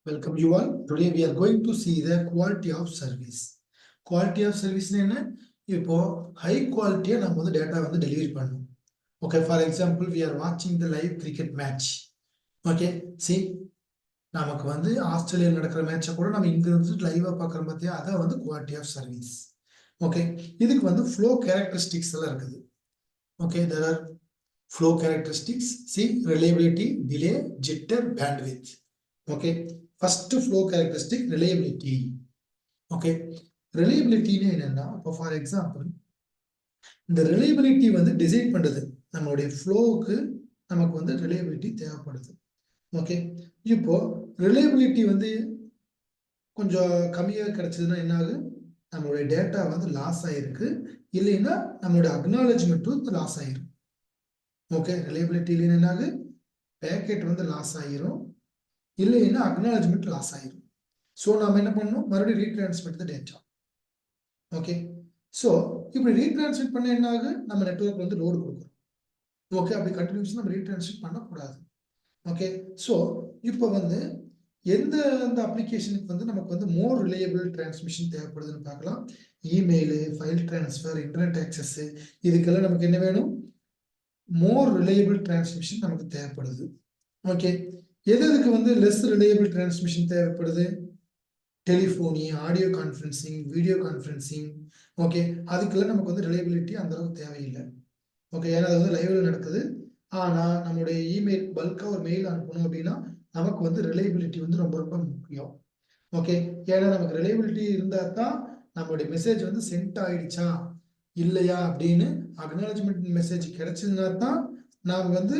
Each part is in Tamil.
Welcome you all. Today we are going to see the quality of service. Quality of service என்ன இப்போ high quality நம்ம வந்து டேட்டா வந்து டெலிவரி பண்ணணும். Okay, for example, we are watching the live cricket match. Okay, see நமக்கு வந்து ஆஸ்திரேலியா நடக்கிற மேட்சை கூட நம்ம இங்க இருந்து லைவா பார்க்குறோம் பார்த்தியா, அதான் வந்து குவாலிட்டி ஆஃப் சர்வீஸ். ஓகே, இதுக்கு வந்து ஃப்ளோ கேரக்டரிஸ்டிக்ஸ் எல்லாம் இருக்குது. Okay, there are flow characteristics. See, reliability, delay, jitter, bandwidth. Okay, first flow characteristic, reliability. Okay, reliability என்னன்னா, இப்போ ஃபார் எக்ஸாம்பிள் இந்த ரிலையபிலிட்டி வந்து டிசைட் பண்ணுறது நம்மளுடைய ஃப்ளோவுக்கு நமக்கு வந்து ரிலையபிலிட்டி தேவைப்படுது. ஓகே, இப்போ ரிலையபிலிட்டி வந்து கொஞ்சம் கம்மியாக கிடைச்சதுன்னா என்ன ஆகுது, நம்மளுடைய டேட்டா வந்து லாஸ் ஆகிருக்கு, இல்லைன்னா நம்மளுடைய அக்னாலஜ்மெண்ட்டும் லாஸ் ஆகிரும். ஓகே, ரிலையபிலிட்டியில் என்ன ஆகுது, பேக்கெட் வந்து லாஸ் ஆகிரும், இல்லைன்னா அக்னாலஜ்மெண்ட் லாஸ் ஆகிரும். ஸோ நம்ம என்ன பண்ணணும், மறுபடியும் retransmit the data. Okay, so இப்படி ரீட்ரான்ஸ்மிட் பண்ண என்ன ஆகுது, நம்ம நெட்வொர்க் வந்து லோடு கொடுக்குறோம். ஓகே, அப்படி கண்டினியூஸாக நம்ம ரீட்ரான்ஸ்மிட் பண்ணக்கூடாது. ஓகே, ஸோ இப்போ வந்து எந்த அந்த அப்ளிகேஷனுக்கு வந்து நமக்கு வந்து மோர் ரிலையபிள் டிரான்ஸ்மிஷன் தேவைப்படுதுன்னு பார்க்கலாம். Email, file transfer, internet access, இதுக்கெல்லாம் நமக்கு என்ன வேணும், மோர் ரிலையபிள் டிரான்ஸ்மிஷன் நமக்கு தேவைப்படுது. ஓகே, எதுக்கு வந்து லெஸ் ரிலையபிள் டிரான்ஸ்மிஷன் தேவைப்படுது, telephony, audio conferencing, video conferencing. Okay, அதுக்கெல்லாம் நமக்கு வந்து ரிலையபிலிட்டி அந்த அளவுக்கு தேவையில்லை. ஓகே, ஏன்னா அது வந்து லைவ்ல நடக்குது. ஆனால் நம்மளுடைய இமெயில் பல்காக ஒரு மெயில் அனுப்பணும் அப்படின்னா நமக்கு வந்து ரிலையபிலிட்டி வந்து ரொம்ப ரொம்ப முக்கியம். ஓகே, ஏன்னா நமக்கு ரிலையபிலிட்டி இருந்தால் தான் நம்மளுடைய மெசேஜ் வந்து சென்ட் ஆயிடுச்சா இல்லையா அப்படின்னு அக்னாலஜ்மெண்ட் மெசேஜ் கிடைச்சதுன்னா தான் நாம் வந்து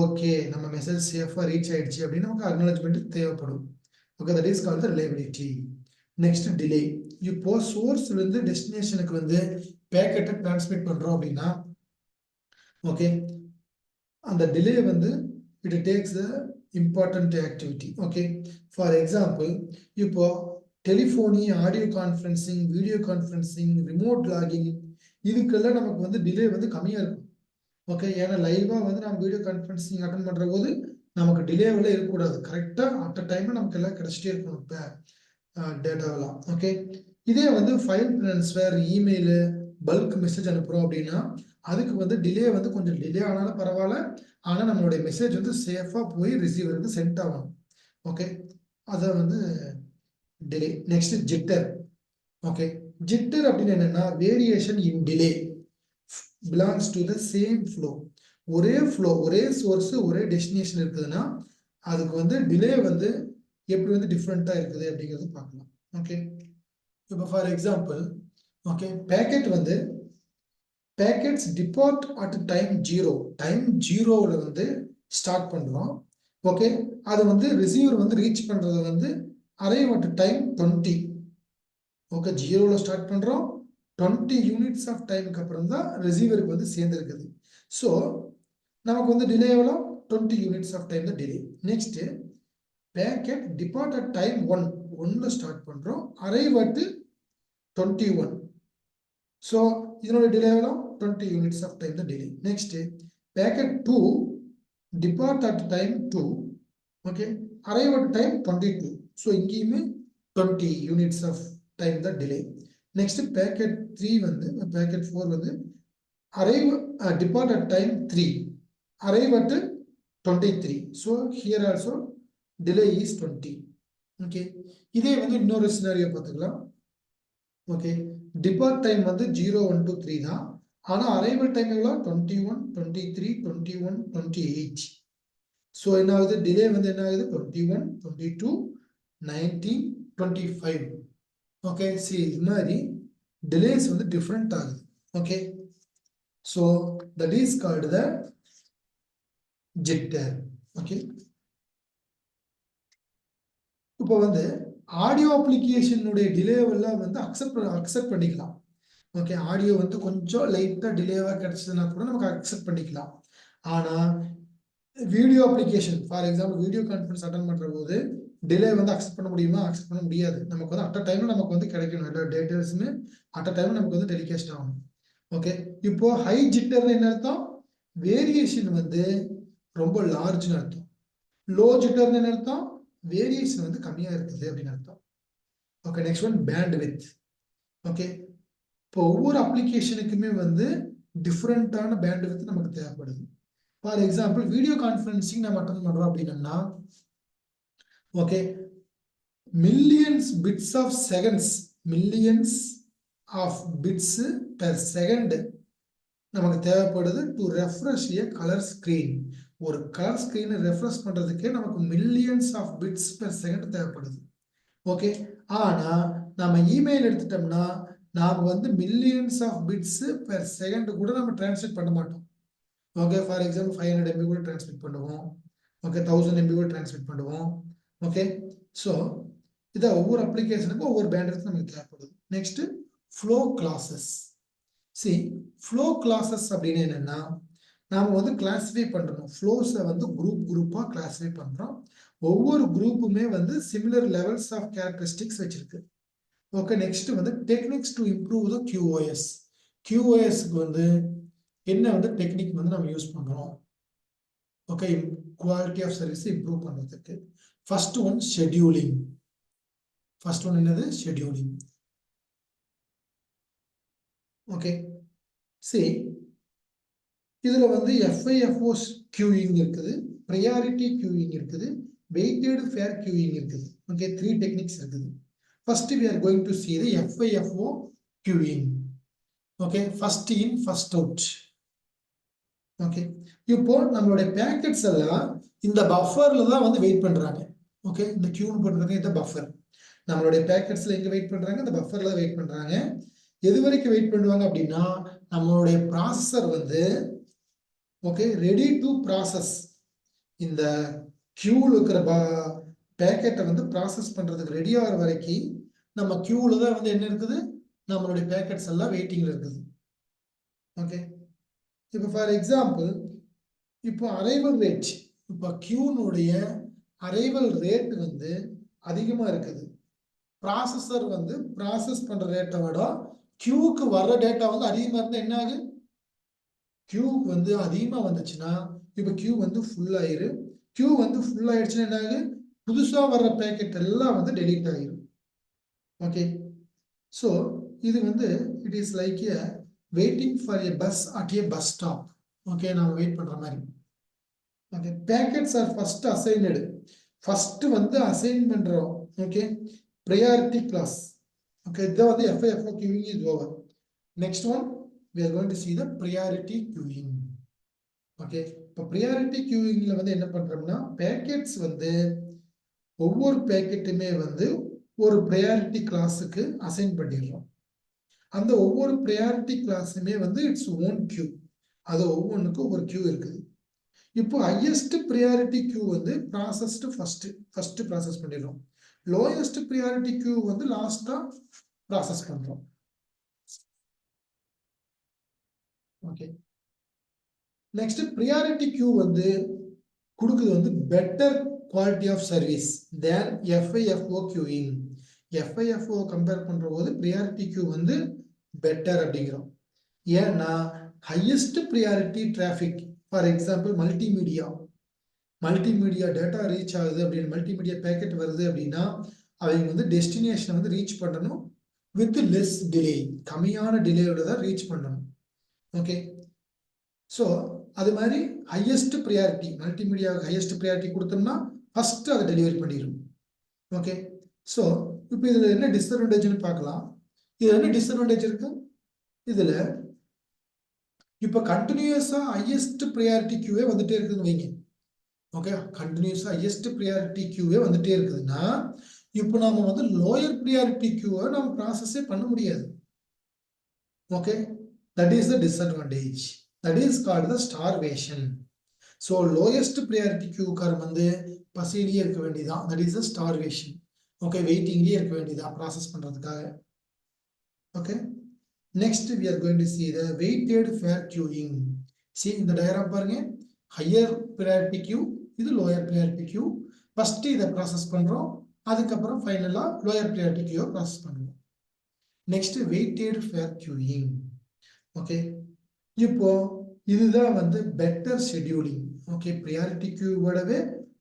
ஓகே நம்ம மெசேஜ் சேஃபாக ரீச் ஆயிடுச்சு அப்படின்னு நமக்கு அக்னாலஜ்மெண்ட் தேவைப்படும். Okay, that is called the reliability. Next delay. இப்போ சோர்ஸ்ல இருந்து டெஸ்டினேஷனுக்கு வந்து பேக்கெட்டை டிரான்ஸ்மிட் பண்றோம் அப்படின்னா ஓகே, அந்த டிலே வந்து it takes the important activity. Okay, for example இப்போ telephony, audio conferencing, video conferencing, remote logging, இதுக்கெல்லாம் நமக்கு வந்து டிலே வந்து கம்மியாக இருக்கும். ஓகே, ஏன்னா லைவாக வந்து நம்ம வீடியோ கான்ஃபரன்சிங் அட்டன் பண்ணுற போது நமக்கு டிலேவெல்லாம் இருக்கக்கூடாது. கரெக்டாக அட் அ டைமில் நமக்கு எல்லாம் கிடைச்சிட்டே இருக்கணும் இப்போ டேட்டாவெல்லாம். ஓகே, இதே வந்து file transfer, email, bulk message அனுப்புகிறோம் அப்படின்னா அதுக்கு வந்து டிலே வந்து கொஞ்சம் டிலே ஆனாலும் பரவாயில்ல, ஆனால் நம்மளுடைய மெசேஜ் வந்து சேஃபாக போய் ரிசீவருக்கு சென்ட் ஆகணும். ஓகே, அதை வந்து delay. Next jitter. Okay, jitter அப்படின்னு என்னன்னா variation in delay belongs to the same flow. ஒரே ஃப்ளோ, ஒரே சோர்ஸ், ஒரே டெஸ்டினேஷன் இருக்குதுன்னா அதுக்கு வந்து டிலே வந்து எப்படி வந்து டிஃப்ரெண்ட்டாக இருக்குது அப்படிங்கிறது பார்க்கலாம். ஓகே, இப்போ for example okay, packets depart at time 0. Time 0வில் வந்து ஸ்டார்ட் பண்ணுறோம். ஓகே, அது வந்து ரிசீவர் வந்து ரீச் பண்ணுறது வந்து அரைவ் அட் டைம் 20. ஓகே, 0வில் ஸ்டார்ட் பண்ணுறோம், 20 யூனிட்ஸ் ஆஃப் டைமுக்கு அப்புறம் தான் ரிசீவருக்கு வந்து சேர்ந்துருக்குது. ஸோ நமக்கு வந்து டிலே எவ்வளோ, 20 யூனிட்ஸ் ஆஃப் டைம் தான் delay. Next packet depart at time 1ல் ஸ்டார்ட் பண்ணுறோம், அரைவ் அட் 21. ஸோ இதனோட டிலே எவ்வளோ, 20 யூனிட்ஸ் ஆஃப் டைம் தான் delay. Next packet 2 depart at time 2. Okay, arrive at time 22. So இங்கேயுமே 20 யூனிட்ஸ் ஆஃப் டைம் தான் டிலே. நெக்ஸ்ட் பேக்கெட் 3 வந்து பேக்கெட் 4 வந்து depart at time 3, arrive at 23. So here also delay is 20. Okay, இதே வந்து இன்னொரு சினாரியோ பார்த்துக்கலாம். ஓகே, டிபார்ட் டைம் வந்து 0, 1, 2, 3 தான், ஆனால் அரைவல் டைம் எவ்வளோ, 21, 23, 21, 28. ஸோ என்ன ஆகுது, டிலே வந்து என்ன ஆகுது, 21, 22, 19, 25. ஓகே, சி இது மாதிரி டிலேஸ் வந்து டிஃப்ரெண்ட் ஆகுது. Okay, so that is called the jitter. Okay, இப்போ வந்து ஆடியோ அப்ளிகேஷனுடைய டிலேவெல்லாம் வந்து அக்செப்ட் பண்ணிக்கலாம். ஓகே, ஆடியோ வந்து கொஞ்சம் லைட்டாக டிலேவாக கிடைச்சதுன்னா கூட நமக்கு அக்செப்ட் பண்ணிக்கலாம். ஆனால் video application for example video conference attend பண்ணுற போது டிலே வந்து அக்செப்ட் பண்ண முடியுமா, அக்செப்ட் பண்ண முடியாது. நமக்கு வந்து அட் அ டைமில் நமக்கு வந்து கிடைக்கணும், எல்லா டேட்டாஸுமே அட் அ டைமில் நமக்கு வந்து டெலிகாஸ்ட் ஆகணும். ஓகே, இப்போ ஹை ஜிட்டர்னு என்ன அர்த்தம், வேரியேஷன் வந்து ரொம்ப லார்ஜ்னு அர்த்தம். லோ ஜிட்டர்னு என்ன அர்த்தம், வேரியேஷன் வந்து கம்மியா இருக்குது அப்படின்னு அர்த்தம். Okay, next one bandwidth. Okay, இப்போ ஒவ்வொரு அப்ளிகேஷனுக்குமே வந்து டிஃப்ரெண்டான பேண்ட் வித் நமக்கு தேவைப்படுது. ஃபார் எக்ஸாம்பிள் வீடியோ கான்ஃபரன்சிங் நம்ம அட்டன் பண்றோம் அப்படின்னா, okay, millions bits of seconds, millions of bits per second நமக்கு தேவைப்படுது to refresh a colour screen. ஒரு கலர் ஸ்கிரீனை ரெஃப்ரெஷ் பண்றதுக்கே நமக்கு மில்லியன்ஸ் ஆஃப் பிட்ஸ் பெர் செகண்ட் தேவைப்படுது. ஓகே, ஆனா நம்ம இமெயில் எடுத்துட்டோம்னா நாம வந்து millions of bits per second கூட நம்ம டிரான்ஸ்லேட் பண்ண மாட்டோம். ஓகே, ஃபார் எக்ஸாம்பிள் 500 MB கூட டிரான்ஸ்லேட் பண்ணுவோம். ஓகே, 1000 MB கூட டிரான்ஸ்லேட் பண்ணுவோம். ஓகே, ஸோ இதை ஒவ்வொரு அப்ளிகேஷனுக்கும் ஒவ்வொரு பேண்ட்வித் நமக்கு தேவைப்படுது. Next flow classes. Flow classes அப்படின்னு என்னன்னா, நாம வந்து கிளாஸிஃபை பண்றோம். ஃப்ளோஸை வந்து குரூப்பா கிளாஸிஃபை பண்றோம். ஒவ்வொரு குரூப்புமே வந்து சிமிலர் லெவல்ஸ் ஆஃப் கேரக்டரிஸ்டிக்ஸ் வச்சிருக்கு. ஓகே, நெக்ஸ்ட் வந்து techniques to improve the QoS. QoSக்கு வந்து என்ன வந்து டெக்னிக் வந்து நம்ம யூஸ் பண்றோம். Okay, quality of service improve பண்றதுக்கு first one scheduling. First one என்னது? ஷெட்யூலிங். ஓகே, இதுல வந்து FIFO queuing இருக்குது, priority queuing இருக்குது, weighted fair queuing இருக்குது. ஓகே, 3 டெக்னிக்ஸ் இருக்குது. First we are going to see the FIFO queuing. Okay, first in first out. Okay, இப்போ நம்மளுடைய பேக்கெட்ஸ் எல்லாம் இந்த பஃபர்ல தான் வந்து வெயிட் பண்றாங்க. ஓகே, இந்த கியூன்னு போட்டுருக்காங்க, இந்த பஃபர். நம்மளுடைய பேக்கெட்ஸ்ல எங்க வெயிட் பண்றாங்க? இந்த பஃபர்ல வெயிட் பண்றாங்க. எது வரைக்கும் வெயிட் பண்ணுவாங்க அப்படின்னா, நம்மளுடைய ப்ராசஸர் வந்து ஓகே ரெடி டு ப்ராசஸ் இந்த கியூல இருக்கிற பேக்கெட்டை வந்து ப்ராசஸ் பண்றதுக்கு ரெடி ஆகிற வரைக்கும் நம்ம கியூல தான் வந்து என்ன இருக்குது? நம்மளுடைய பேக்கெட்ஸ் எல்லாம் வெயிட்டிங்ல இருக்குது. ஓகே, இப்போ ஃபார் எக்ஸாம்பிள், இப்போ அரைவல் ரேட், இப்போ கியூனுடைய அரைவல் ரேட் வந்து அதிகமா இருக்குது. ப்ராசஸர் வந்து ப்ராசஸ் பண்ற ரேட்டை விட கியூக்கு வர்ற டேட்டா வந்து அதிகமா இருந்தா என்ன ஆகுது? கியூக்கு வந்து அதிகமா வந்துச்சுன்னா இப்போ கியூ வந்து ஃபுல் ஆயிரு. கியூ வந்து ஃபுல் ஆயிடுச்சுன்னா என்ன ஆகுது? புதுசா வர்ற பேக்கெட் எல்லாம் வந்து டெலீட் ஆகிரும். ஓகே, ஸோ இது வந்து it is like a waiting for a bus at a bus stop. Okay, நம்ம வெயிட் பண்ற மாதிரி. Okay, packets are first assigned. First வந்து அசைன் பண்றோம். Okay, priority class. Okay, இதை வந்து FIFO queuing is over. Next one we are going to see the priority queuing. Okay, இப்போ priority queuingல வந்து என்ன பண்றோம்னா, பேக்கெட்ஸ் வந்து ஒவ்வொரு பேக்கெட்டுமே வந்து ஒரு priority கிளாஸுக்கு அசைன் பண்ணிடுறோம். அந்த ஒவ்வொரு priority கிளாஸுமே வந்து இட்ஸ் ஓன் கியூ. அது ஒவ்வொன்றுக்கும் ஒரு கியூ இருக்குது. இப்போ ஹையஸ்ட் priority கியூ வந்து ப்ராசஸ்டு ஃபர்ஸ்ட் ப்ராசஸ் பண்ணிடுறோம். லோயஸ்ட் priority கியூ வந்து லாஸ்டா ப்ராசஸ் பண்றோம். ஓகே, நெக்ஸ்ட் priority கியூ வந்து கொடுக்குது வந்து better quality of service than FIFO queuing. FIFO compare பண்ற போது priority கியூ வந்து பெட்டர் அப்படிங்கிறோம். ஏன்னா highest priority traffic, for example multimedia data reach ஆகுது அப்படின்னு, மல்டிமீடியா பேக்கெட் வருது அப்படின்னா அவங்க வந்து டெஸ்டினேஷனை வந்து ரீச் பண்ணணும் வித் லெஸ் டிலே, கம்மியான டிலேயோட தான் ரீச் பண்ணணும். ஓகே, ஸோ அது மாதிரி ஹையஸ்ட் ப்ரியாரிட்டி, மல்டிமீடியாவுக்கு ஹையஸ்ட் ப்ரியாரிட்டி கொடுத்தோம்னா ஃபர்ஸ்ட் அதை டெலிவரி பண்ணிடும். ஓகே, ஸோ இப்போ இதில் என்ன டிஸ்அட்வான்டேஜ்னு பார்க்கலாம். இதில் என்ன டிஸ்அட்வான்டேஜ் இருக்கு? இதில் இப்போ கண்டினியூஸா ஹையஸ்ட் ப்ரியாரிட்டி கியூவே வந்துட்டே இருக்குதுன்னு வைங்க. ஓகே, கண்டினியூஸா ஹையஸ்ட் ப்ரியாரிட்டி கியூவே வந்துட்டே இருக்குதுன்னா இப்போ நாம வந்து லோயர் ப்ரியாரிட்டி கியூவை நம்ம ப்ராசஸே பண்ண முடியாது. Okay, that is the disadvantage. That is called the starvation. So lowest priority கியூக்காரன் வந்து பசியிலேயே இருக்க வேண்டியதான். That is the starvation. Okay, வெயிட்டிங்லேயே இருக்க வேண்டியதான் ப்ராசஸ் பண்றதுக்காக. Okay, next we are going to see the weighted fair queuing. See இந்த டயக்ராம் பாருங்க, higher priority queue, இது lower priority queue. ஃபர்ஸ்ட் இதை ப்ராசஸ் பண்றோம், அதுக்கப்புறம் ஃபைனலா lower priority queue ப்ராசஸ் பண்ணுவோம். Next weighted fair queuing. Okay, இப்போ இதுதான் வந்து better scheduling. Okay, priority queue விடவே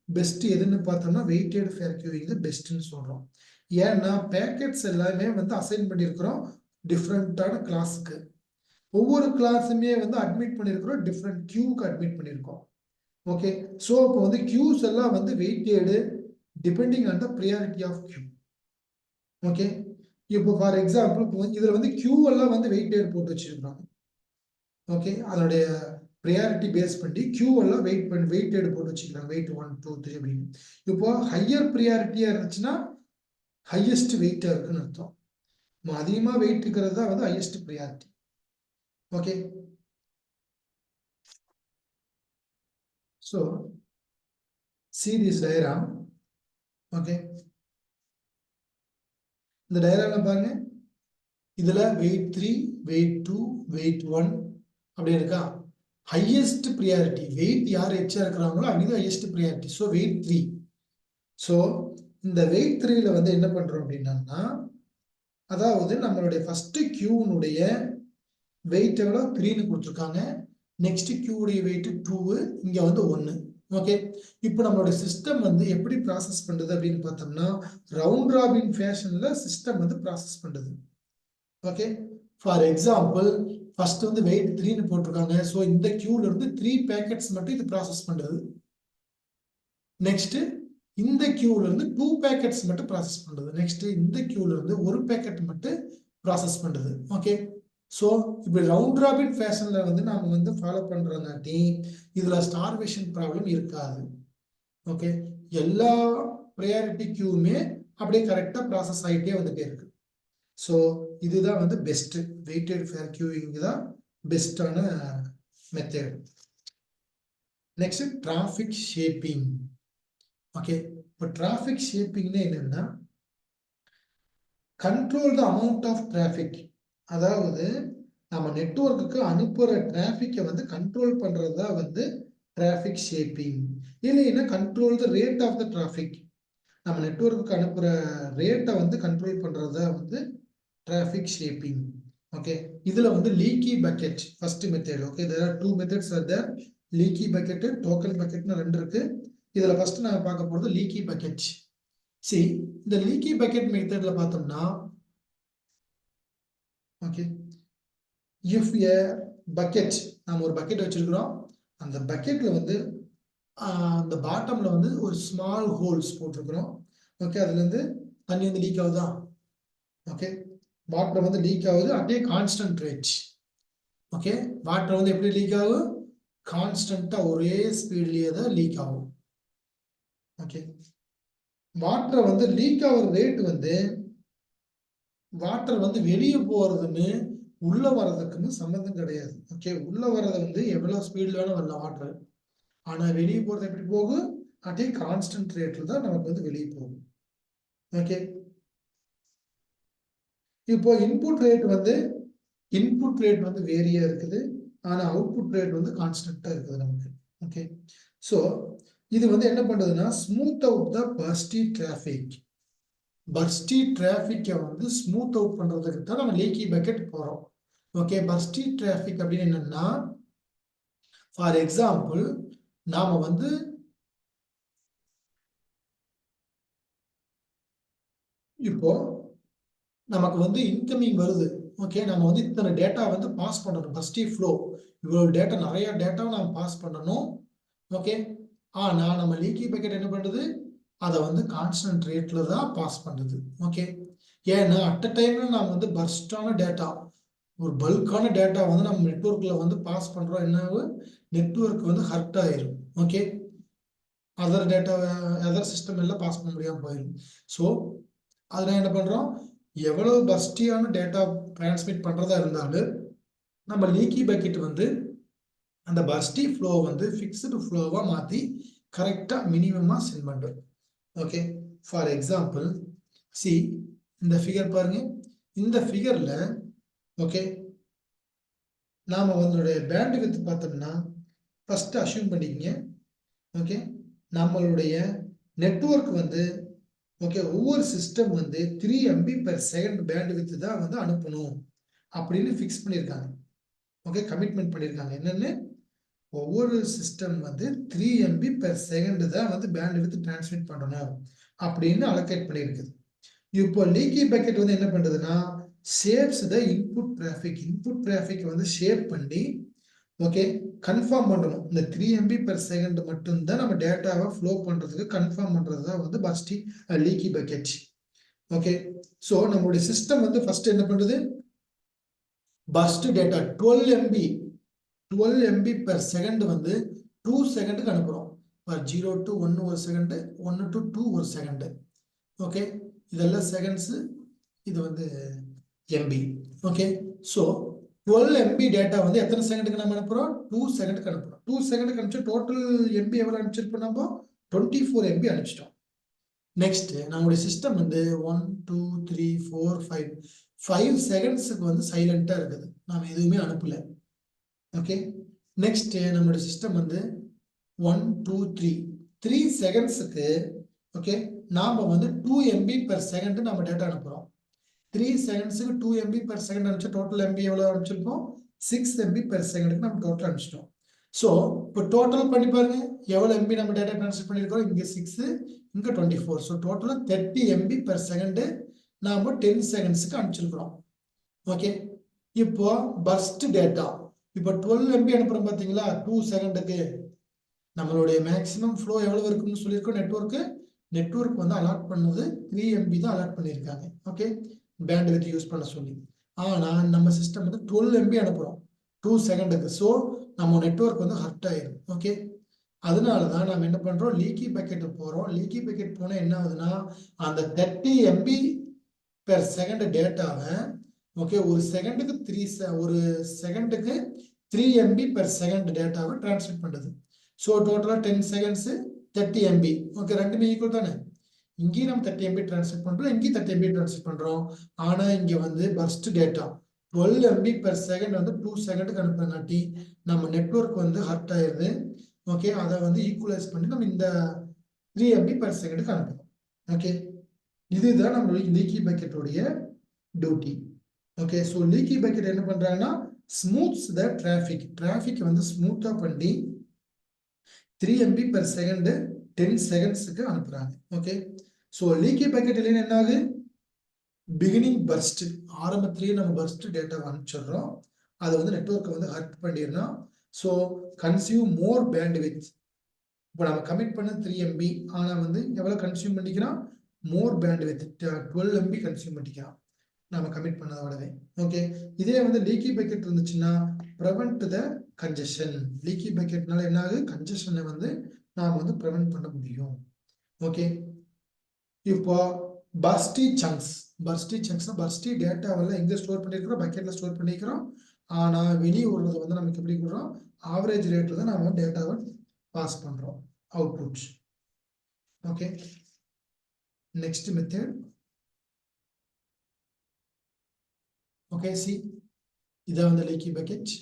பெஸ்ட் எதுன்னு பார்த்தோம்னா வெயிட்டட் ஃபேர் கியூவிங் தான் பெஸ்ட்னு சொல்றோம். ஏன்னா பேக்கெட்ஸ் எல்லாமே வந்து அசைன் பண்ணியிருக்கிறோம் டிஃப்ரெண்டான கிளாஸுக்கு. ஒவ்வொரு கிளாஸுமே வந்து அட்மிட் பண்ணியிருக்கிறோம் டிஃப்ரெண்ட் கியூக்கு அட்மிட் பண்ணியிருக்கோம். ஓகே, ஸோ இப்போ வந்து கியூஸ் எல்லாம் வந்து weighted depending on the priority of queue. Okay, இப்போ ஃபார் எக்ஸாம்பிள் இப்போ இதில் வந்து கியூ எல்லாம் வந்து வெயிட்டேடு போட்டு வச்சிருக்காங்க. ஓகே, அதனுடைய ப்ரியாரிட்டி பேஸ் பண்ணி கியூ எல்லாம் வெயிட்டேடு போட்டு வச்சுக்கிறாங்க. வெயிட் 1 2 3 அப்படின்னு. இப்போ ஹையர் ப்ரியாரிட்டியா இருந்துச்சுன்னா ஹையஸ்ட் வெயிட்டா இருக்குன்னு அர்த்தம். அதிகமாக வெயிட் இருக்கிறது தான் வந்து highest priority. Okay, so see this diagram. Okay, இந்த டயக்ராம்ல பாருங்க, இதுல வெயிட் 3 வெயிட் 2 வெயிட் 1 அப்படி இருக்கா. ஹையஸ்ட் ப்ரியாரிட்டி வெயிட் யார் எச்சா இருக்கிறாங்களோ அவங்க highest priority. So weight 3. So இந்த வெயிட் 3ல வந்து என்ன பண்றோம் அப்படின்னா, அதாவது நம்மளுடைய ஃபர்ஸ்ட் கியூனுடைய வெயிட் எவ்வளோ 3ன்னு கொடுத்துருக்காங்க. நெக்ஸ்ட் கியூடைய வெயிட் 2, இங்க வந்து 1. ஓகே, இப்போ நம்மளுடைய சிஸ்டம் வந்து எப்படி ப்ராசஸ் பண்ணுது அப்படின்னு பார்த்தோம்னா ரவுண்ட் ராபின் ஃபேஷன்ல சிஸ்டம் வந்து ப்ராசஸ் பண்ணுது. ஓகே, ஃபார் எக்ஸாம்பிள் ஃபர்ஸ்ட் வந்து வெயிட் 3ன்னு போட்டிருக்காங்க. ஸோ இந்த கியூல இருந்து 3 பேக்கெட்ஸ் மட்டும் இது ப்ராசஸ் பண்ணுது. நெக்ஸ்ட் இந்த கியூல இருந்து 2 பேக்கெட்ஸ் மட்டும் ப்ராசஸ் பண்ணுது. நெக்ஸ்ட் இந்த கியூல இருந்து 1 பேக்கெட் மட்டும் ப்ராசஸ் பண்ணுது. ஓகே, ஸோ இப்படி ரவுண்ட் ராபின் ஃபேஷன்ல வந்து நாம வந்து ஃபாலோ பண்றங்காட்டி இதுல ஸ்டார்வேஷன் ப்ராப்ளம் இருக்காது. ஓகே, எல்லா ப்ரையாரிட்டி கியூமே அப்படியே கரெக்டா ப்ராசஸ் ஆகிட்டே வந்துட்டே இருக்கு. ஸோ இதுதான் வந்து பெஸ்ட் வெயிட்டட் ஃபேர் கியூவிங் தான் பெஸ்டான method. Next traffic shaping. Okay, இப்போ டிராஃபிக் ஷேப்பிங்னா என்னன்னா control the amount of traffic. அதாவது நம்ம நெட்வொர்க்குக்கு அனுப்புற டிராஃபிக்கை வந்து கண்ட்ரோல் பண்றது தான் வந்து டிராஃபிக் ஷேப்பிங். இல்லைன்னா control the rate of the traffic. நம்ம நெட்வொர்க்குக்கு அனுப்புற ரேட்டை வந்து கண்ட்ரோல் பண்றது தான் வந்து டிராஃபிக் ஷேப்பிங். ஓகே, இதுல வந்து leaky bucket first method. Okay, there are 2 methods are there. Leaky bucket, token பக்கெட்னு 2 இருக்கு. இதுல ஃபர்ஸ்ட் நான் பார்க்க போறது லீக்கி பக்கெட். சி இந்த லீக்கி பக்கெட் மெத்தட்ல பார்த்தோம்னா ஓகே, இஃப் எ பக்கெட், நம்ம ஒரு பக்கெட் வச்சிருக்கிறோம். அந்த பக்கெட்ல வந்து அந்த பாட்டம்ல வந்து ஒரு ஸ்மால் ஹோல்ஸ் போட்டிருக்கிறோம். ஓகே, அதுல இருந்து தண்ணி வந்து லீக் ஆகுதா. ஓகே, வாட்டர் வந்து லீக் ஆகுது அப்படியே கான்ஸ்டன்ட் ரேட். ஓகே, வாட்டர் வந்து எப்படி லீக் ஆகும், கான்ஸ்டன்டா ஒரே ஸ்பீட்லயே தான் லீக் ஆகும். ஓகே, வாட்டர் வந்து லீக் ஆகிற ரேட் வந்து வாட்டர் வந்து வெளியே போறதுன்னு உள்ள வர்றதுக்குன்னு சம்மந்தம் கிடையாது. ஓகே, உள்ள வர்றது வந்து எவ்வளவு ஸ்பீட்ல வேணும் வரல வாட்டர். ஆனா வெளியே போறது எப்படி போகும், அதே கான்ஸ்டன்ட் ரேட்ல தான் நமக்கு வந்து வெளியே போகும். ஓகே, இப்போ இன்புட் ரேட் வந்து வேரியா இருக்குது. ஆனா அவுட்புட் ரேட் வந்து கான்ஸ்டன்டா இருக்குது நமக்கு. ஓகே, ஸோ இது வந்து என்ன பண்றதுன்னா ஸ்மூத் அவுட் த பர்ஸ்டி டிராஃபிக். பர்ஸ்டி டிராஃபிக்கை வந்து ஸ்மூத் அவுட் பண்றதுக்கு தான் நம்ம லீக்கி பக்கெட் போறோம். ஓகே, பர்ஸ்டி டிராஃபிக் அப்படின்னு என்னன்னா ஃபார் எக்ஸாம்பிள் நாம வந்து இப்போ நமக்கு வந்து இன்கமிங் வருது. ஓகே, நம்ம வந்து இத்தனை டேட்டா வந்து பாஸ் பண்ணணும். பர்ஸ்டி ஃப்ளோ இவ்வளவு டேட்டா, நிறைய டேட்டாவை நம்ம பாஸ் பண்ணணும். ஓகே, ஆனா நம்ம லீக்கி பக்கெட் என்ன பண்ணுது, அதை வந்து கான்ஸ்டன்ட் ரேட்ல தான் பாஸ் பண்ணுது. ஓகே, ஏன்னா அட் அ டைம்ல நம்ம வந்து பர்ஸ்டான டேட்டா, ஒரு பல்கான டேட்டா வந்து நம்ம நெட்வொர்க்ல வந்து பாஸ் பண்றோம். என்ன நெட்வொர்க் வந்து ஹர்ட் ஆயிரும். Okay, other data other system எல்லாம் பாஸ் பண்ண முடியாம போயிடும். ஸோ அதனால என்ன பண்றோம், எவ்வளவு பர்ஸ்டியான டேட்டா டிரான்ஸ்மிட் பண்றதா இருந்தாலும் நம்ம லீக்கி பக்கெட் வந்து அந்த பர்ஸ்டி ஃப்ளோ வந்து ஃபிக்ஸ்டு ஃப்ளோவா மாத்தி கரெக்டா மினிமமா சென்ட் பண்றோம். ஓகே, ஃபார் எக்ஸாம்பிள் சி இந்த ஃபிகர் பாருங்க. இந்த ஃபிகர்ல ஓகே நாம வந்து பேண்ட் வித் பார்த்தோம்னா ஃபர்ஸ்ட் அஷ்யூம் பண்ணிக்கங்க. ஓகே, நம்மளுடைய நெட்வொர்க் வந்து ஓகே ஒவ்வொரு சிஸ்டம் வந்து 3 MB per second bandwidth தான் வந்து அனுப்பணும் அப்படின்னு ஃபிக்ஸ் பண்ணியிருக்காங்க. ஓகே, கமிட்மெண்ட் பண்ணியிருக்காங்க. என்னன்னு ஒவ்வொரு சிஸ்டம் வந்து 3 MB பெர் செகண்ட் தான் வந்து பேண்ட்வித் டிரான்ஸ்மிட் பண்ணணும் அப்படின்னு அலோகேட் பண்ணியிருக்குது. இப்போ லீக்கி பக்கெட் வந்து என்ன பண்றதுன்னா ஷேப்ஸ் த இன்புட் டிராஃபிக் வந்து ஷேப் பண்ணி ஓகே கன்ஃபார்ம் பண்ணணும். இந்த 3 MB பெர் செகண்ட் மட்டும்தான் நம்ம டேட்டாவை ஃப்ளோ பண்றதுக்கு கன்ஃபார்ம் பண்றது தான் வந்து பஸ்டி லீக்கி பக்கெட். ஓகே ஸோ நம்மளுடைய சிஸ்டம் வந்து ஃபர்ஸ்ட் என்ன பண்றது first data 12 MB per second வந்து 2 செகண்டுக்கு அனுப்புறோம். 0 to 1 ஒரு செகண்ட், 1 to 2 ஒரு செகண்ட். ஓகே இதெல்லாம் செகண்ட்ஸ், இது வந்து MB. Okay so 12 MB data வந்து எத்தனை செகண்டுக்கு நம்ம அனுப்புறோம் 2 செகண்டுக்கு அனுப்புறோம். 2 செகண்டுக்கு அனுப்பிச்சு டோட்டல் MB எவ்வளவு அனுப்பிச்சிருப்போம் நம்ம 24 MB அனுப்பிச்சிட்டோம். நெக்ஸ்ட் நம்மளுடைய சிஸ்டம் வந்து 1 2 3 4 5 செகண்ட்ஸுக்கு வந்து சைலண்டா இருக்குது, நாம எதுவுமே அனுப்பல. ஓகே நெக்ஸ்ட் நம்மளுடைய சிஸ்டம் வந்து 1 2 3 செகண்ட்ஸுக்கு ஓகே நாம வந்து 2 MB பெர் செகண்ட் நம்ம டேட்டா அனுப்புறோம். 3 செகண்ட்ஸுக்கு 2 MB பெர் செகண்ட் அனுப்பிச்சு டோட்டல் MB எவ்வளவு அனுப்பிச்சிருக்கோம் 6 MB பெர் செகண்டுக்கு நம்ம டோட்டல் அனுப்பிச்சிட்டோம். ஸோ இப்போ டோட்டல் பண்ணி பாருங்க எவ்வளவு MB நம்ம டேட்டா ட்ரான்ஸ்ஃபர் பண்ணியிருக்கோம். இங்க 6 இங்க 24. ஸோ டோட்டலா 30 MB பெர் செகண்ட் நாம 10 செகண்ட்ஸுக்கு அனுப்பிச்சிருக்கிறோம். ஓகே இப்போ பர்ஸ்ட் டேட்டா இப்போ 12 MB அனுப்புறோம் பாத்தீங்களா 2 செகண்டுக்கு. நம்மளுடைய மேக்ஸிமம் ஃப்ளோ எவ்வளவு இருக்குன்னு சொல்லியிருக்கோம். நெட்வொர்க் வந்து அலாட் பண்ணது 3 MB தான் அலாட் பண்ணியிருக்காங்க. ஓகே பேண்ட்வித் யூஸ் பண்ண சொல்லி. ஆனா நம்ம சிஸ்டம் வந்து 12 MB அனுப்புறோம் 2 செகண்டுக்கு. ஸோ நம்ம நெட்வொர்க் வந்து ஹர்ட் ஆயிடும். ஓகே அதனாலதான் நம்ம என்ன பண்றோம் லீக்கி பக்கெட் போறோம். லீக்கி பக்கெட் போனா என்ன ஆகுதுன்னா அந்த 30 MB பெர் செகண்ட் டேட்டாவை ஓகே ஒரு செகண்டுக்கு 3 MB பெர் செகண்ட் டேட்டாவை டிரான்ஸ்மிட் பண்ணுது. ஸோ டோட்டலா 10 செகண்ட்ஸ் 30 MB. ஓகே ரெண்டுமே ஈக்குவல் தானே. இங்கேயும் நம்ம 30 MB டிரான்ஸ்மிட் பண்றோம், இங்கேயும் 30 MB டிரான்ஸ்மிட் பண்றோம். ஆனா இங்க வந்து burst data 12 MB per second வந்து 2 செகண்டுக்கு அனுப்புறங்காட்டி நம்ம நெட்வொர்க் வந்து ஹர்ட் ஆயிருது. ஓகே அதை வந்து ஈக்குவலைஸ் பண்ணி நம்ம இந்த 3 MB பெர் செகண்டுக்கு அனுப்புறோம். ஓகே இதுதான் நம்மளுடைய லீக்கி பக்கெட்டோடைய duty. Okay so leaky bucket என்ன பண்றாங்கன்னா ஸ்மூத்ஸ் த டிராஃபிக் வந்து ஸ்மூத்தா பண்ணி 3 MB பெர் செகண்ட் 10 செகண்ட்ஸுக்கு அனுப்புறாங்க. ஓகே ஸோ லீக்கி பக்கெட் இல்லைன்னா என்ன ஆகுது பிகினிங் பர்ஸ்ட் ஆரம்பத்திலேயே நம்ம பர்ஸ்ட் டேட்டாவை அனுப்பிச்சிடுறோம். அதை வந்து நெட்வொர்க்கை வந்து ஹர்ட் பண்ணிடணும். ஸோ கன்சியூம் மோர் பேண்ட்வித். இப்போ நம்ம கமிட் பண்ண 3 MB ஆனா வந்து எவ்வளவு கன்சியூம் பண்ணிக்கிறோம் மோர் பேண்ட்வித் 12 MB கன்சியூம் பண்ணிக்கிறோம் நம்ம கமிட் பண்ணதோடவே. ஓகே இதே வந்து லீக்கி பக்கெட் இருந்துச்சுன்னா ப்ரிவென்ட் த கன்ஜெஷன். லீக்கி பக்கெட்னால என்ன ஆகுது கன்ஜெஷனை வந்து நாம வந்து ப்ரிவென்ட் பண்ண முடியும். ஓகே இப்போ பர்ஸ்டி சங்க்ஸ் டேட்டாவெல்லாம் எங்க ஸ்டோர் பண்ணிருக்கிறோம் பக்கெட்ல ஸ்டோர் பண்ணிக்கிறோம். ஆனா வெளியே விடுறது வந்து நமக்கு எப்படி கொடுறோம் ஆவரேஜ் ரேட்ல தான் நம்ம டேட்டாவை பாஸ் பண்றோம் output. Okay next method. Okay C இதான் வந்து leaky bucket.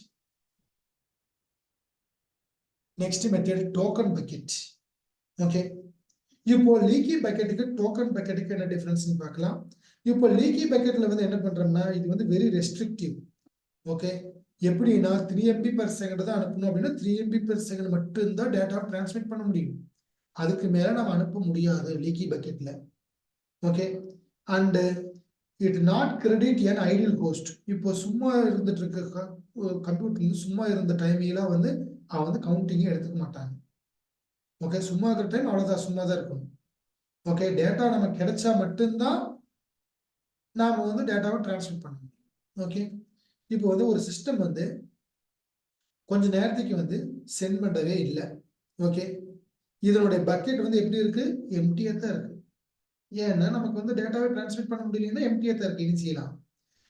Next method token bucket. Okay இப்போ லீக்கி பக்கெட்டுக்கு டோக்கன் பக்கெட்டுக்கு என்ன டிஃபரன்ஸ் பார்க்கலாம். இப்போ லீக்கி பக்கெட்ல வந்து என்ன பண்றோம்னா இது வந்து வெரி ரெஸ்ட்ரிக்டிவ். ஓகே எப்படின்னா 3 MB பெர் செகண்ட் தான் அனுப்பணும் அப்படின்னா 3 MB பெர் செகண்ட் மட்டும்தான் டேட்டாவை டிரான்ஸ்மிட் பண்ண முடியும். அதுக்கு மேல நம்ம அனுப்ப முடியாது லீக்கி பக்கெட்ல. Okay and it not credit an ideal host. இப்போ சும்மா இருந்துட்டு இருக்க கம்ப்யூட்டர் சும்மா இருந்த டைமெல்லாம் வந்து அவன் வந்து கவுண்டிங்கே எடுத்துக்க மாட்டாங்க. ஓகே சும்மா இருக்கிற டைம் அவ்வளவுதான் சும்மா தான் இருக்கணும். ஓகே டேட்டா நமக்கு கிடைச்சா மட்டும்தான் நாம வந்து டேட்டாவை டிரான்ஸ்மிட் பண்ண முடியும். ஓகே இப்போ வந்து ஒரு சிஸ்டம் வந்து கொஞ்ச நேரத்துக்கு வந்து சென்ட் பண்ணவே இல்லை. ஓகே இதனுடைய பக்கெட் வந்து எப்படி இருக்கு எம்டியா தான் இருக்கு. ஏன்னா நமக்கு வந்து டேட்டாவை டிரான்ஸ்மிட் பண்ண முடியலன்னா எம்டியா தான் இருக்கு இனிஷியலா.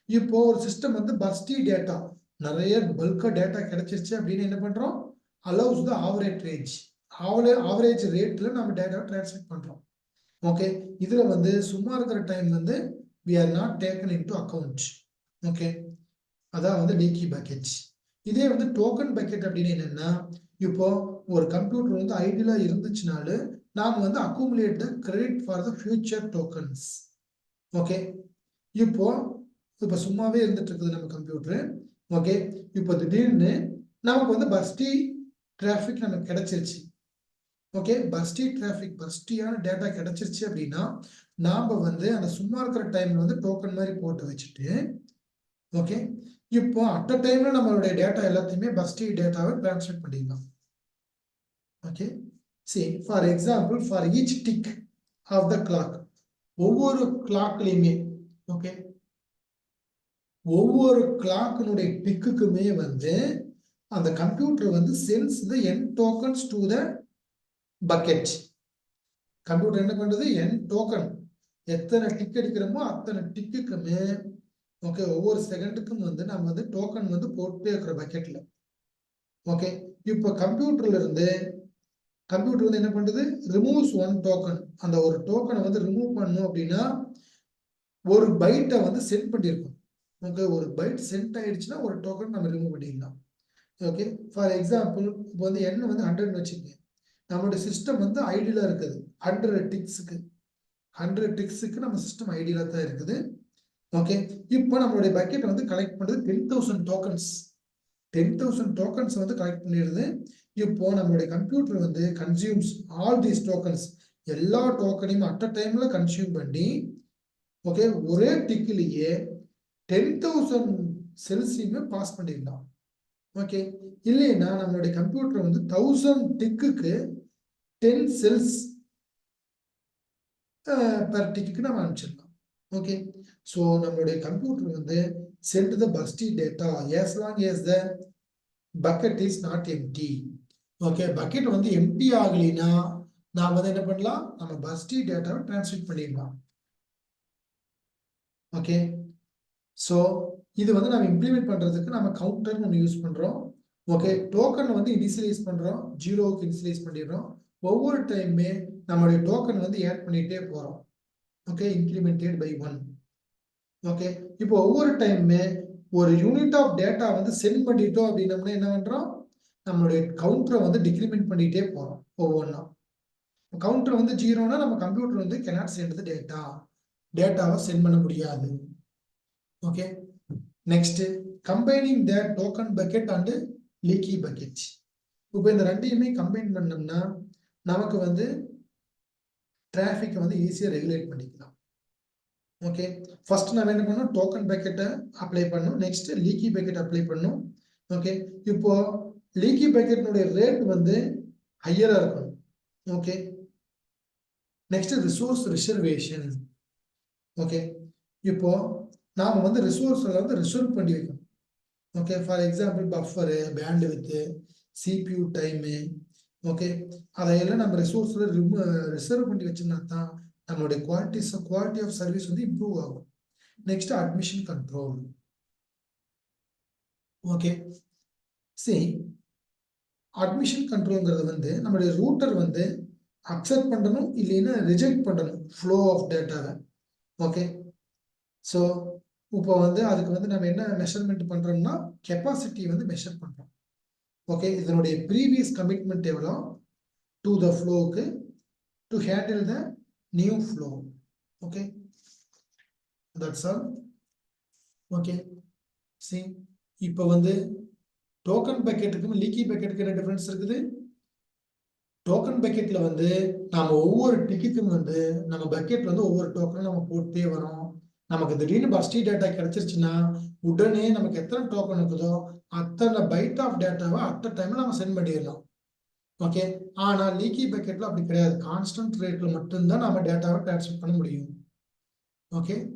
இப்போ ஒரு சிஸ்டம் வந்து பர்ஸ்டி டேட்டா நிறைய பல்கா டேட்டா கிடைச்சிருச்சு அப்படின்னு என்ன பண்றோம் அலோவ்ஸ் த ஆவரேஜ் ரேட்ல நம்ம டேட்டாவை டிரான்ஸ்மிட் பண்றோம். ஓகே இதுல வந்து சும்மா இருக்கிற டைம் வந்து we are not taken into account. Okay அதான் வந்து லீக்கி பக்கெட். இதே வந்து டோக்கன் பக்கெட் அப்படின்னு என்னன்னா இப்போ ஒரு கம்ப்யூட்டர் வந்து ஐடியலா இருந்துச்சுனாலும் நாம வந்து accumulate the credit for the future tokens. Okay இப்போ சும்மாவே இருந்துட்டு இருக்குது நம்ம கம்ப்யூட்டர். ஓகே இப்போ திடீர்னு நமக்கு வந்து பர்ஸ்டி டிராஃபிக் நமக்கு கிடைச்சிருச்சு. ஓகே, பர்ஸ்டி டிராஃபிக், பர்ஸ்டியான டேட்டா கிடைச்சிருச்சு அப்படின்னா நாம வந்து அந்த சும்மா இருக்கிற டைம்ல வந்து டோக்கன் மாதிரி போட்டு வச்சுட்டு, ஓகே, இப்போ அட் அ டைம்ல நம்மளுடைய டேட்டா எல்லாத்தையுமே பர்ஸ்டி டேட்டாவை டிரான்ஸ்லேட் பண்ணிடலாம். Okay, see for example for each tick of the clock, ஒவ்வொரு கிளாக்லயுமே, ஓகே, ஒவ்வொரு கிளாக்கினுடைய டிக்குக்குமே வந்து அந்த கம்ப்யூட்டர் வந்து sense the n tokens to the bucket. Computer என்ன பண்றது, n டோக்கன், எத்தனை டிக் அடிக்கிறோமோ அத்தனை டிக்குக்குமே, ஓகே, ஒவ்வொரு செகண்டுக்கும் வந்து நம்ம வந்து டோக்கன் வந்து போட்டே இருக்கிற பக்கெட்ல. ஓகே, இப்போ கம்ப்யூட்டர்ல இருந்து கம்ப்யூட்டர் வந்து என்ன பண்றது, ரிமூவ்ஸ் ஒன் டோக்கன். அந்த ஒரு டோக்கனை வந்து ரிமூவ் பண்ணணும் அப்படின்னா ஒரு பைட்டை வந்து சென்ட் பண்ணியிருக்கோம். ஓகே, ஒரு பைட் சென்ட் ஆயிடுச்சுன்னா ஒரு டோக்கன் நம்ம ரிமூவ் பண்ணிடலாம். ஓகே, ஃபார் எக்ஸாம்பிள் இப்போ வந்து n வந்து 100 வச்சுக்கோங்க. நம்மளுடைய சிஸ்டம் வந்து ஐடியில இருக்குது 100 டிக்ஸுக்கு, 100 டிக்ஸுக்கு நம்ம சிஸ்டம் ஐடியில தான் இருக்குது. ஓகே, இப்போ நம்மளுடைய பக்கெட் வந்து கலெக்ட் பண்றது 10,000 டோக்கன்ஸ். 10,000 டோக்கன்ஸ் வந்து கலெக்ட் பண்ணிடுது. இப்போ நம்மளுடைய கம்ப்யூட்டர் வந்து கன்சியூம்ஸ் ஆல் தீஸ் டோக்கன்ஸ், எல்லா டோக்கனையும் அட் அ டைம்ல கன்சியூம் பண்ணி, ஓகே, ஒரே டிக்கிலேயே 10,000 செல்ஸையுமே பாஸ் பண்ணிடலாம். ஓகே, இல்லைன்னா நம்மளுடைய கம்ப்யூட்டர் வந்து 1000 டிக்குக்கு 10 செல்ஸ் பெர் டிக்கு நம்ம அனுப்பிச்சிடலாம். ஓகே, ஸோ நம்மளுடைய கம்ப்யூட்டர் வந்து send the bursty data as long as the bucket is not empty. Okay, bucket வந்து எம்டி ஆகலைன்னா நாம வந்து என்ன பண்ணலாம், நம்ம பர்ஸ்டி டேட்டாவை டிரான்ஸ்லேட் பண்ணிடலாம். ஓகே, ஸோ இது வந்து நம்ம இம்ப்ளிமெண்ட் பண்றதுக்கு நம்ம கவுண்டர்னு ஒன்று யூஸ் பண்றோம். ஓகே, டோக்கன் வந்து இனிஷியலைஸ் பண்றோம், 0க்கு இனிஷியலைஸ் பண்ணிடுறோம். ஒவ்வொரு டைமே நம்மளுடைய டோக்கன் வந்து ஆட் பண்ணிட்டே போறோம். Okay, incremented by 1. ஓகே, இப்போ ஒவ்வொரு டைமுமே ஒரு யூனிட் ஆஃப் டேட்டா வந்து சென்ட் பண்ணிட்டோம் அப்படின்னம்னா என்ன பண்றோம், நம்மளுடைய கவுண்டரை வந்து டிக்ரிமெண்ட் பண்ணிட்டே போறோம் ஒவ்வொன்றா. கவுண்டர் வந்து 0னா நம்ம கம்ப்யூட்டர் வந்து cannot send the data, டேட்டாவை சென்ட் பண்ண முடியாது. Okay, next combining the token bucket and leaky bucket. இப்போ இந்த ரெண்டையுமே கம்பைன் பண்ணோம்னா நமக்கு வந்து டிராஃபிக்கை வந்து ஈஸியாக ரெகுலேட் பண்ணிக்கலாம். ஓகே, ஃபர்ஸ்ட் நம்ம என்ன பண்ணோம், டோக்கன் பக்கெட்டை அப்ளை பண்ணோம், நெக்ஸ்ட் லீக்கி பக்கெட் அப்ளை பண்ணோம். ஓகே, இப்போ லீக்கி பக்கெட்னுடைய ரேட் வந்து ஹையரா இருக்கணும். Okay, next resource reservation. Okay, இப்போ நாம வந்து ரிசோர்ஸ்ல வந்து ரிசர்வ் பண்ணி வைக்கணும். Okay, for example buffer, bandwidth, CPU time, okay, அதையெல்லாம் நம்ம ரிசோர்ஸ்ல ரிசர்வ் பண்ணி வச்சோம்னா தான் நம்மளுடைய குவாலிட்டி ஆஃப் சர்வீஸ் வந்து இம்ப்ரூவ் ஆகும். Next admission control. ஓகே, சரி, அட்மிஷன் கண்ட்ரோல்ங்கிறது வந்து நம்மளுடைய ரூட்டர் வந்து அக்செப்ட் பண்ணணும் இல்லைன்னா ரிஜெக்ட் பண்ணணும் ஃப்ளோ ஆஃப் டேட்டாவை. ஓகே, ஸோ இப்போ வந்து அதுக்கு வந்து நம்ம என்ன மெஷர்மெண்ட் பண்றோம்னா கெப்பாசிட்டி வந்து மெஷர் பண்றோம். ஓகே, இதனுடைய ப்ரீவியஸ் கமிட்மெண்ட் எவ்வளோ டு த ஃப்ளோவுக்கு to handle the new flow. Okay, that's all. Okay, see இப்போ வந்து டோக்கன் பக்கெட்டுக்கும் லீக்கி பக்கெட்டுக்கு என்ன டிஃபரன்ஸ் இருக்குது. டோக்கன் பக்கெட்ல வந்து நாம ஒவ்வொரு டிக்குக்கும் வந்து நம்ம பக்கெட்ல வந்து ஒவ்வொரு டோக்கனும் நம்ம போட்டே வரோம். நமக்கு திடீர்னு பர்ஸ்டி டேட்டா கிடைச்சிருச்சுன்னா உடனே நமக்கு எத்தனை டோக்கன் இருக்குதோ அத்தனை பைட் ஆஃப் டேட்டாவை அட் அ டைம்ல நம்ம சென்ட் பண்ணிடலாம். ஓகே, ஆனா லீக்கி பக்கெட்ல அப்படி கிடையாது, கான்ஸ்டன்ட் ரேட்ல மட்டும்தான் நம்ம டேட்டாவை டிரான்ஸ்ஃபர் பண்ண முடியும். ஓகே.